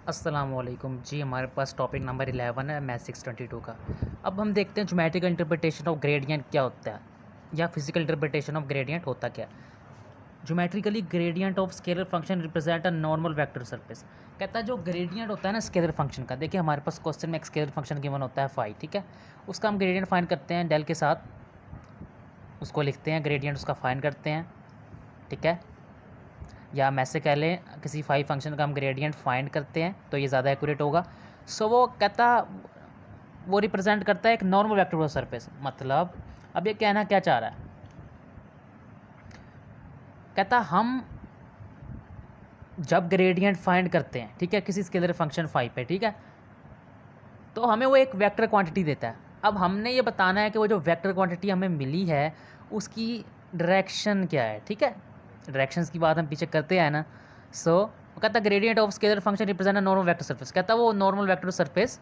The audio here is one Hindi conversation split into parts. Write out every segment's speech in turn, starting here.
अस्सलामुअलैकुम जी। हमारे पास टॉपिक नंबर 11 है मैथ 622 का। अब हम देखते हैं ज्योमेट्रिकल इंटरप्रिटेशन ऑफ ग्रेडियंट क्या होता है या फिजिकल इंटरप्रिटेशन ऑफ ग्रेडियंट होता क्या है। Geometrically gradient of scalar function represent a normal vector surface. कहता है जो ग्रेडियंट होता है ना स्केलर फंक्शन का, देखिए हमारे पास क्वेश्चन में एक स्केलर फंक्शन गिवन होता है फाई, ठीक है। उसका हम ग्रेडियंट फाइंड करते हैं डेल के साथ, उसको लिखते हैं, ग्रेडियंट उसका फाइंड करते हैं, ठीक है। या हम ऐसे कह लें किसी फाई फंक्शन का हम ग्रेडियंट फाइंड करते हैं तो ये ज़्यादा एक्यूरेट होगा। सो वो कहता, वो रिप्रेजेंट करता है एक नॉर्मल वेक्टर ऑफ सरफेस। मतलब अब ये कहना क्या चाह रहा है, कहता हम जब ग्रेडियंट फाइंड करते हैं, ठीक है, किसी स्केलर फंक्शन फाई पे, ठीक है, तो हमें वो एक वेक्टर क्वांटिटी देता है। अब हमने ये बताना है कि वो जो वेक्टर क्वांटिटी हमें मिली है उसकी डायरेक्शन क्या है, ठीक है। डायरेक्शंस की बात हम पीछे करते हैं ना। वो कहता है gradient of scalar function represent normal vector surface. कहता है वो नॉर्मल वेक्टर सरफेस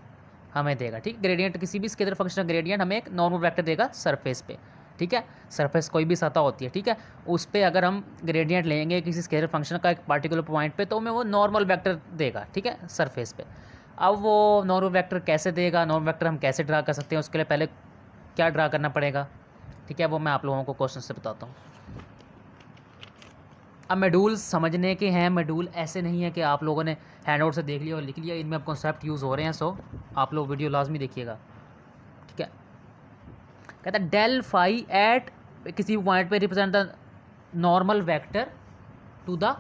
हमें देगा, ठीक। ग्रेडियंट किसी भी स्केलर फंक्शन का ग्रेडियंट हमें एक नॉर्मल वेक्टर देगा सरफेस पे, ठीक है। सरफेस कोई भी सतह होती है, ठीक है, उस पर अगर हम ग्रेडियंट लेंगे किसी स्केलर फंक्शन का एक पार्टिकुलर पॉइंट पे तो हमें वो नॉर्मल वेक्टर देगा, ठीक है, सरफेस पे। अब वो नॉर्मल वेक्टर कैसे देगा, नॉर्मल वेक्टर हम कैसे ड्रा कर सकते हैं, उसके लिए पहले क्या ड्रा करना पड़ेगा, ठीक है, वो मैं आप लोगों को क्वेश्चन से बताता हूँ। अब मेडूल समझने के हैं, मेडूल ऐसे नहीं है कि आप लोगों ने हैंडआउट से देख लिया और लिख लिया, इनमें अब कॉन्सेप्ट यूज़ हो रहे हैं। सो आप लोग वीडियो लाजमी देखिएगा, ठीक है। कहता है डेल फाई एट किसी पॉइंट पे represent the normal vector to the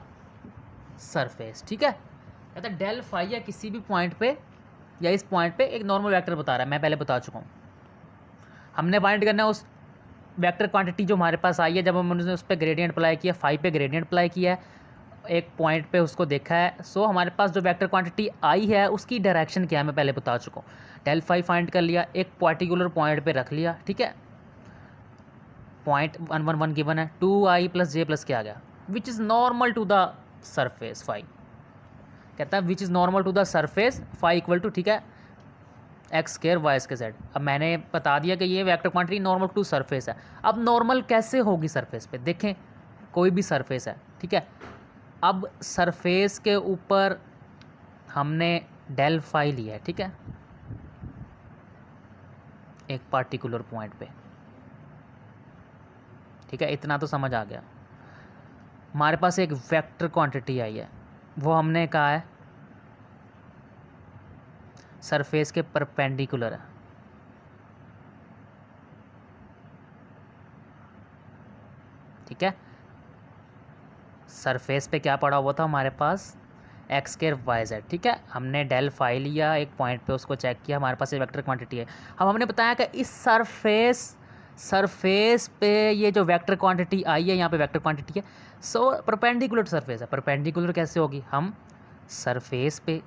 surface, ठीक है। कहता है डेल फाई या किसी भी पॉइंट पे या इस पॉइंट पे एक नॉर्मल वेक्टर बता रहा है, मैं पहले बता चुका हूँ। हमने फाइंड करना है उस वेक्टर क्वांटिटी जो हमारे पास आई है जब हमने उस पर ग्रेडियंट अप्लाई किया, फाई पे ग्रेडियंट अप्लाई किया है, एक पॉइंट पे उसको देखा है। सो हमारे पास जो वेक्टर क्वांटिटी आई है उसकी डायरेक्शन क्या है मैं पहले बता चुका हूँ। डेल फाई फाइंड कर लिया, एक पर्टिकुलर पॉइंट पे रख लिया, ठीक है। पॉइंट 1 1 1 गिवन है, 2i प्लस जे प्लस क्या आ गया, which is normal to the surface phi. कहता है which is normal to the surface phi equal to, ठीक है, x square y square z. अब मैंने बता दिया कि ये vector quantity normal to surface है। अब नॉर्मल कैसे होगी सरफेस पे, देखें कोई भी सरफेस है, ठीक है। अब सरफेस के ऊपर हमने डेल फाई लिया है, ठीक है, एक पार्टिकुलर पॉइंट पे, ठीक है, इतना तो समझ आ गया। हमारे पास एक वेक्टर क्वांटिटी आई है, वो हमने कहा है सरफेस के परपेंडिकुलर है, ठीक है। सरफेस पे क्या पड़ा हुआ था हमारे पास, एक्स स्केयर वाई जेड, ठीक है। हमने डेल फाई लिया, एक पॉइंट पे उसको चेक किया, हमारे पास ये वेक्टर क्वांटिटी है। अब हमने बताया कि इस सरफेस पे ये जो वेक्टर क्वांटिटी आई है, यहाँ पे वेक्टर क्वांटिटी है। सो परपेंडिकुलर सरफेस है। परपेंडिकुलर कैसे होगी, हम सरफेस पे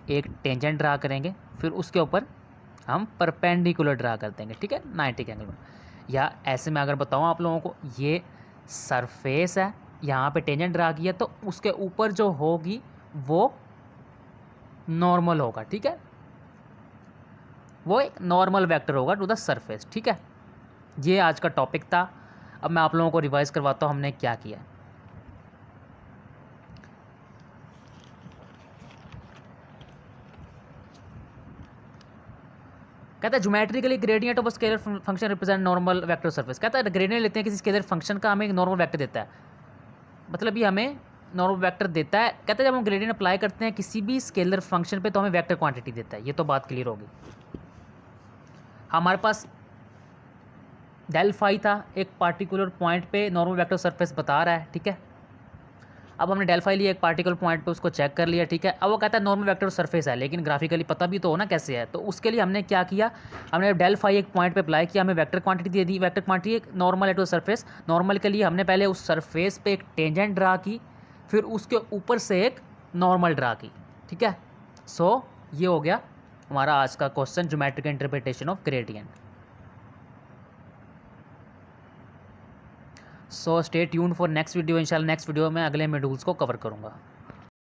एक टेंजेंट ड्रा करेंगे, फिर उसके ऊपर हम परपेंडिकुलर ड्रा कर देंगे, ठीक है, 90 के एंगल में। या ऐसे में अगर बताऊँ आप लोगों को, ये सरफेस है, यहाँ पे टेंजेंट ड्रा किया तो उसके ऊपर जो होगी वो नॉर्मल होगा, ठीक है, वो एक नॉर्मल वेक्टर होगा टू द सरफेस, ठीक है। ये आज का टॉपिक था। अब मैं आप लोगों को रिवाइज करवाता हूँ हमने क्या किया। कहता है geometrically gradient of scalar function represent normal vector surface. कहता है ग्रेडियंट लेते हैं किसी स्केलर फंक्शन का, हमें एक नॉर्मल वेक्टर देता है, मतलब ये हमें नॉर्मल वेक्टर देता है। कहते हैं जब हम ग्रेडियंट अप्लाई करते हैं किसी भी स्केलर फंक्शन पे तो हमें वेक्टर क्वांटिटी देता है। ये तो बात क्लियर होगी। हमारे पास डेल फाई था, एक पार्टिकुलर पॉइंट पे नॉर्मल वेक्टर सरफेस बता रहा है, ठीक है। अब हमने डेल फाई लिया, एक पार्टिकुलर पॉइंट पे उसको चेक कर लिया, ठीक है। अब वो कहता है नॉर्मल वेक्टर सरफेस है, लेकिन ग्राफिकली पता भी तो हो ना कैसे है। तो उसके लिए हमने क्या किया, हमने डेल फाई एक पॉइंट पे अप्लाई किया, हमें वेक्टर क्वांटिटी दे दी। वेक्टर क्वांटिटी एक नॉर्मल है टू सरफेस। नॉर्मल के लिए हमने पहले उस सरफेस पे एक टेंजेंट ड्रा की, फिर उसके ऊपर से एक नॉर्मल ड्रा की, ठीक है। सो ये हो गया हमारा आज का question, geometrical interpretation of gradient. So stay tune for next video. इंशाल्लाह नेक्स्ट वीडियो में अगले मॉड्यूल्स को कवर करूँगा।